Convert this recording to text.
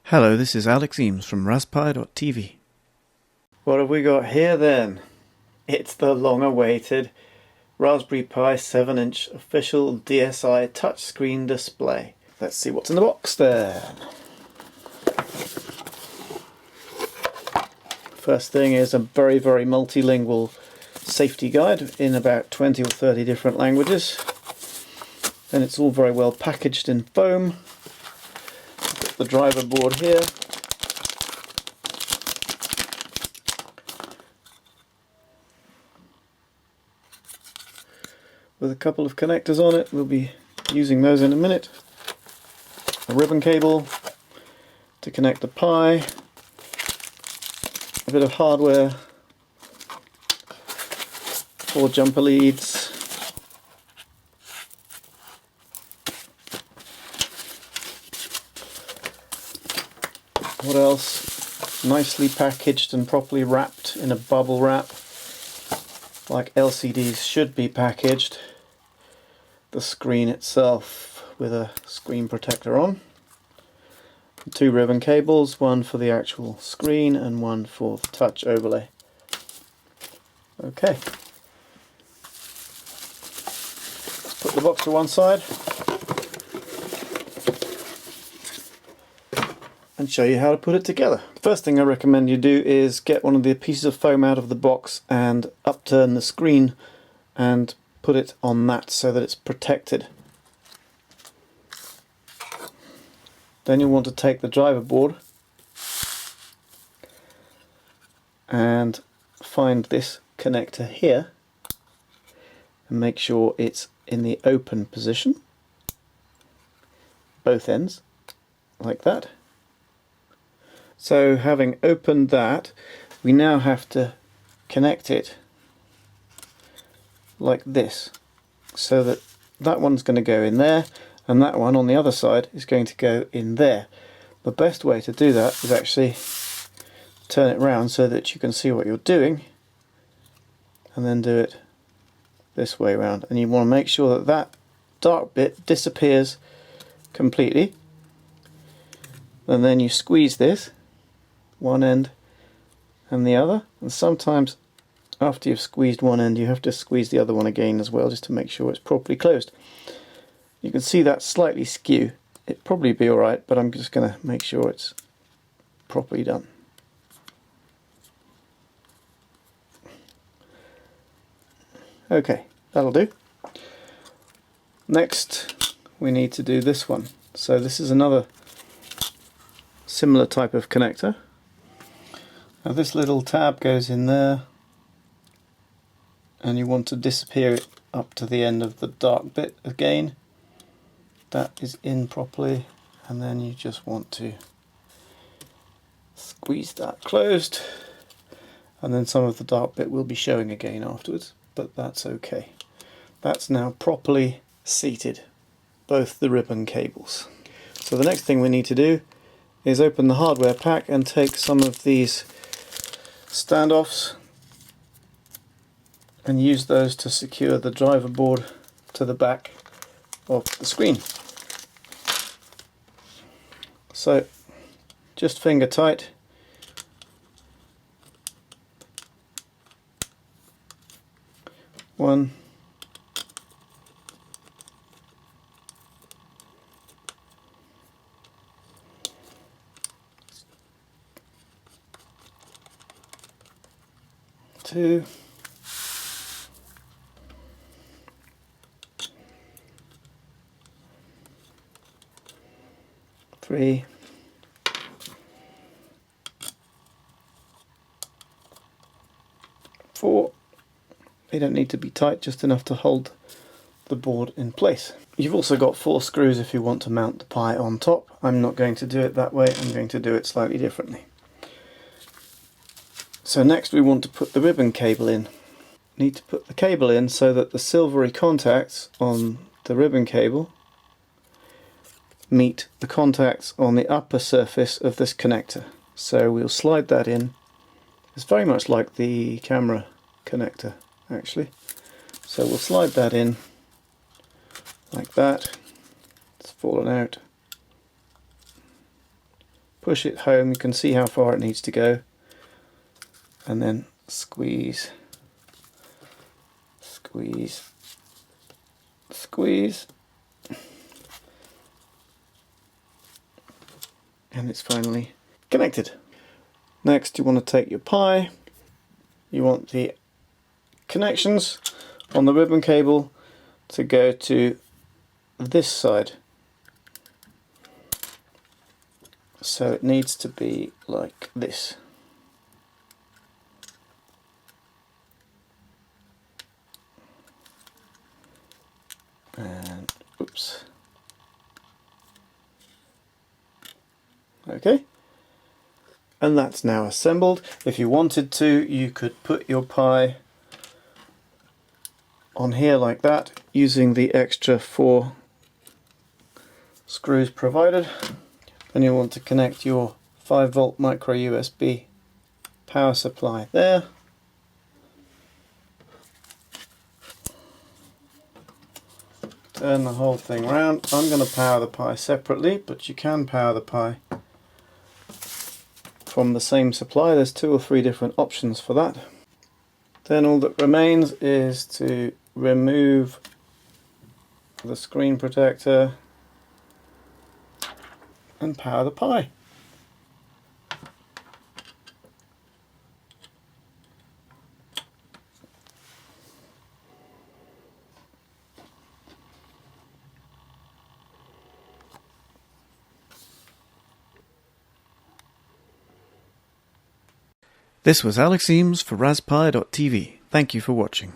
Hello, this is Alex Eames from Raspberry.tv. What have we got here then? It's the long-awaited Raspberry Pi 7-inch official DSI touchscreen display. Let's see what's in the box then. First thing is a very multilingual safety guide in about 20 or 30 different languages. Then it's all very well packaged in foam. The driver board here, with a couple of connectors on it. We'll be using those in a minute. A ribbon cable to connect the Pi, a bit of hardware, 4 jumper leads, what else? Nicely packaged and properly wrapped in a bubble wrap, like LCDs should be packaged. The screen itself with a screen protector on. 2 ribbon cables, one for the actual screen and one for the touch overlay. Okay. Let's put the box to one side and show you how to put it together. First thing I recommend you do is get one of the pieces of foam out of the box and upturn the screen and put it on that so that it's protected. Then you'll want to take the driver board and find this connector here and make sure it's in the open position, both ends, like that. So having opened that, we now have to connect it like this, so that that one's going to go in there and that one on the other side is going to go in there. The best way to do that is actually turn it round so that you can see what you're doing, and then do it this way around. And you want to make sure that that dark bit disappears completely, and then you squeeze this one end and the other, and sometimes after you've squeezed one end you have to squeeze the other one again as well, just to make sure it's properly closed. You can see that slightly skew. It'd probably be alright, but I'm just going to make sure it's properly done. Okay, that'll do. Next we need to do this one. So this is another similar type of connector. Now this little tab goes in there, and you want to disappear it up to the end of the dark bit again. That is in properly, and then you just want to squeeze that closed, and then some of the dark bit will be showing again afterwards, but that's okay. That's now properly seated, both the ribbon cables. So the next thing we need to do is open the hardware pack and take some of these standoffs and use those to secure the driver board to the back of the screen. So just finger tight. One, two, three, four. They don't need to be tight, just enough to hold the board in place. You've also got 4 screws if you want to mount the Pi on top. I'm not going to do it that way, I'm going to do it slightly differently. So next we want to put the ribbon cable in. Need to put the cable in so that the silvery contacts on the ribbon cable meet the contacts on the upper surface of this connector. So we'll slide that in. It's very much like the camera connector actually. So we'll slide that in like that. It's fallen out. push it home, you can see how far it needs to go, and then squeeze, squeeze, squeeze, and it's finally connected. Next you want to take your Pi, you want the connections on the ribbon cable to go to this side. So it needs to be like this. And oops. Okay. And that's now assembled. If you wanted to, you could put your Pi on here like that, using the extra 4 screws provided. Then you'll want to connect your 5-volt micro USB power supply there. Turn the whole thing around. I'm going to power the Pi separately, but you can power the Pi from the same supply. There's 2 or 3 different options for that. Then all that remains is to remove the screen protector and power the Pi. This was Alex Eames for RazPi.tv. Thank you for watching.